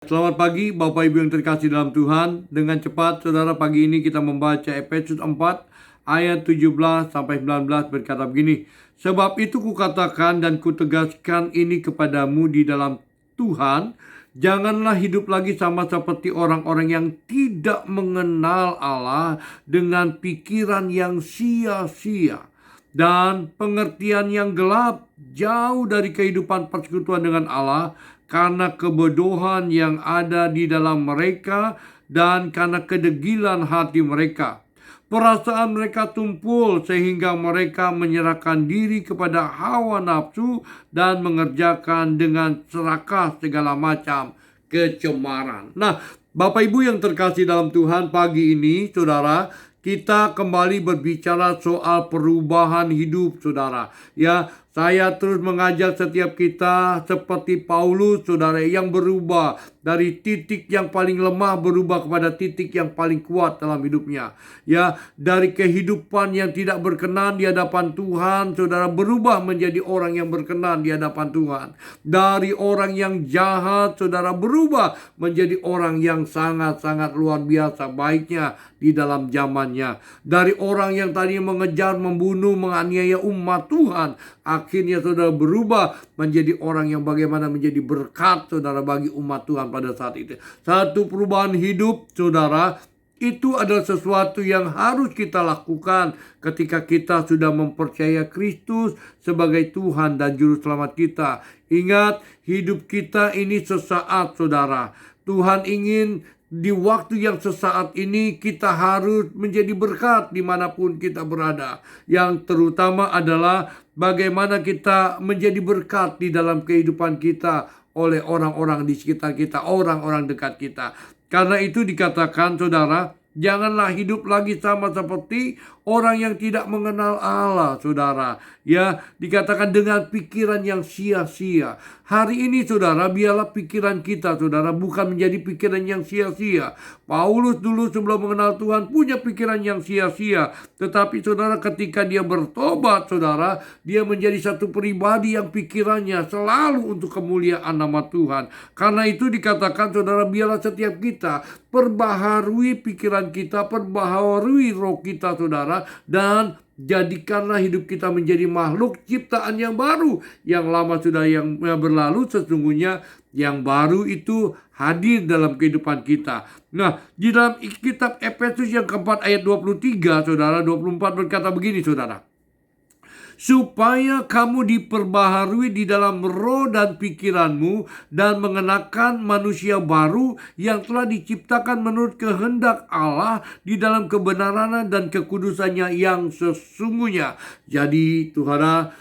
Selamat pagi Bapak Ibu yang terkasih dalam Tuhan. Dengan cepat saudara, pagi ini kita membaca Efesus 4 ayat 17 sampai 19 berkata begini. Sebab itu kukatakan dan kutegaskan ini kepadamu di dalam Tuhan, janganlah hidup lagi sama seperti orang-orang yang tidak mengenal Allah dengan pikiran yang sia-sia dan pengertian yang gelap, jauh dari kehidupan persekutuan dengan Allah, karena kebodohan yang ada di dalam mereka dan karena kedegilan hati mereka. Perasaan mereka tumpul sehingga mereka menyerahkan diri kepada hawa nafsu dan mengerjakan dengan serakah segala macam kecemaran. Nah, Bapak Ibu yang terkasih dalam Tuhan, pagi ini saudara, kita kembali berbicara soal perubahan hidup saudara. Ya, saya terus mengajak setiap kita seperti Paulus saudara, yang berubah dari titik yang paling lemah berubah kepada titik yang paling kuat dalam hidupnya. Ya, dari kehidupan yang tidak berkenan di hadapan Tuhan, saudara, berubah menjadi orang yang berkenan di hadapan Tuhan. Dari orang yang jahat, saudara, berubah menjadi orang yang sangat-sangat luar biasa baiknya di dalam zamannya. Dari orang yang tadi mengejar, membunuh, menganiaya umat Tuhan, akhirnya saudara berubah menjadi orang yang bagaimana menjadi berkat saudara bagi umat Tuhan pada saat itu. Satu perubahan hidup saudara, itu adalah sesuatu yang harus kita lakukan ketika kita sudah mempercayai Kristus sebagai Tuhan dan Juru Selamat kita. Ingat, hidup kita ini sesaat saudara. Tuhan ingin di waktu yang sesaat ini kita harus menjadi berkat dimanapun kita berada. Yang terutama adalah bagaimana kita menjadi berkat di dalam kehidupan kita oleh orang-orang di sekitar kita, orang-orang dekat kita. Karena itu dikatakan saudara, janganlah hidup lagi sama seperti orang yang tidak mengenal Allah, saudara. Ya, dikatakan dengan pikiran yang sia-sia. Hari ini, saudara, biarlah pikiran kita, saudara, bukan menjadi pikiran yang sia-sia. Paulus dulu sebelum mengenal Tuhan punya pikiran yang sia-sia. Tetapi, saudara, ketika dia bertobat, saudara, dia menjadi satu pribadi yang pikirannya selalu untuk kemuliaan nama Tuhan. Karena itu dikatakan, saudara, biarlah setiap kita perbaharui pikiran kita, perbaharui roh kita, saudara, dan jadikanlah hidup kita menjadi makhluk ciptaan yang baru. Yang lama sudah yang berlalu, sesungguhnya yang baru itu hadir dalam kehidupan kita. Nah, di dalam kitab Efesus yang keempat ayat 23, saudara, 24 berkata begini, saudara. Supaya kamu diperbaharui di dalam roh dan pikiranmu dan mengenakan manusia baru yang telah diciptakan menurut kehendak Allah di dalam kebenaran dan kekudusannya yang sesungguhnya. Jadi saudara,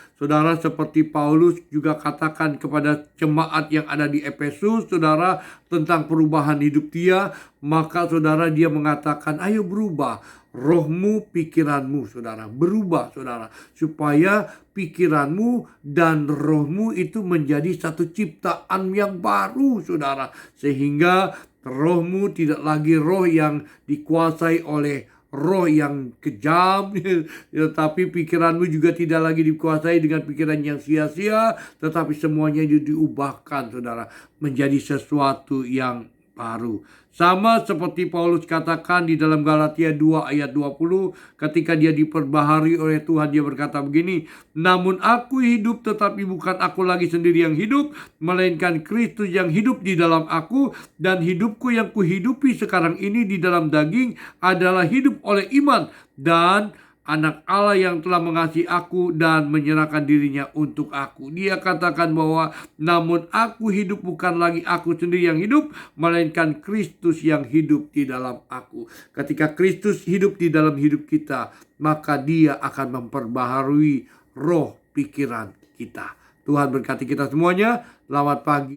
seperti Paulus juga katakan kepada jemaat yang ada di Efesus, saudara, tentang perubahan hidup dia, maka saudara dia mengatakan, ayo berubah. Rohmu, pikiranmu, saudara, berubah, saudara, supaya pikiranmu dan rohmu itu menjadi satu ciptaan yang baru, saudara, sehingga rohmu tidak lagi roh yang dikuasai oleh roh yang kejam, tetapi pikiranmu juga tidak lagi dikuasai dengan pikiran yang sia-sia, tetapi semuanya diubahkan, saudara, menjadi sesuatu yang baru. Sama seperti Paulus katakan di dalam Galatia 2 ayat 20, ketika dia diperbaharui oleh Tuhan, dia berkata begini, namun aku hidup, tetapi bukan aku lagi sendiri yang hidup, melainkan Kristus yang hidup di dalam aku, dan hidupku yang kuhidupi sekarang ini di dalam daging adalah hidup oleh iman dan Anak Allah yang telah mengasihi aku dan menyerahkan dirinya untuk aku. Dia katakan bahwa namun aku hidup, bukan lagi aku sendiri yang hidup, melainkan Kristus yang hidup di dalam aku. Ketika Kristus hidup di dalam hidup kita, maka dia akan memperbaharui roh pikiran kita. Tuhan berkati kita semuanya. Selamat pagi.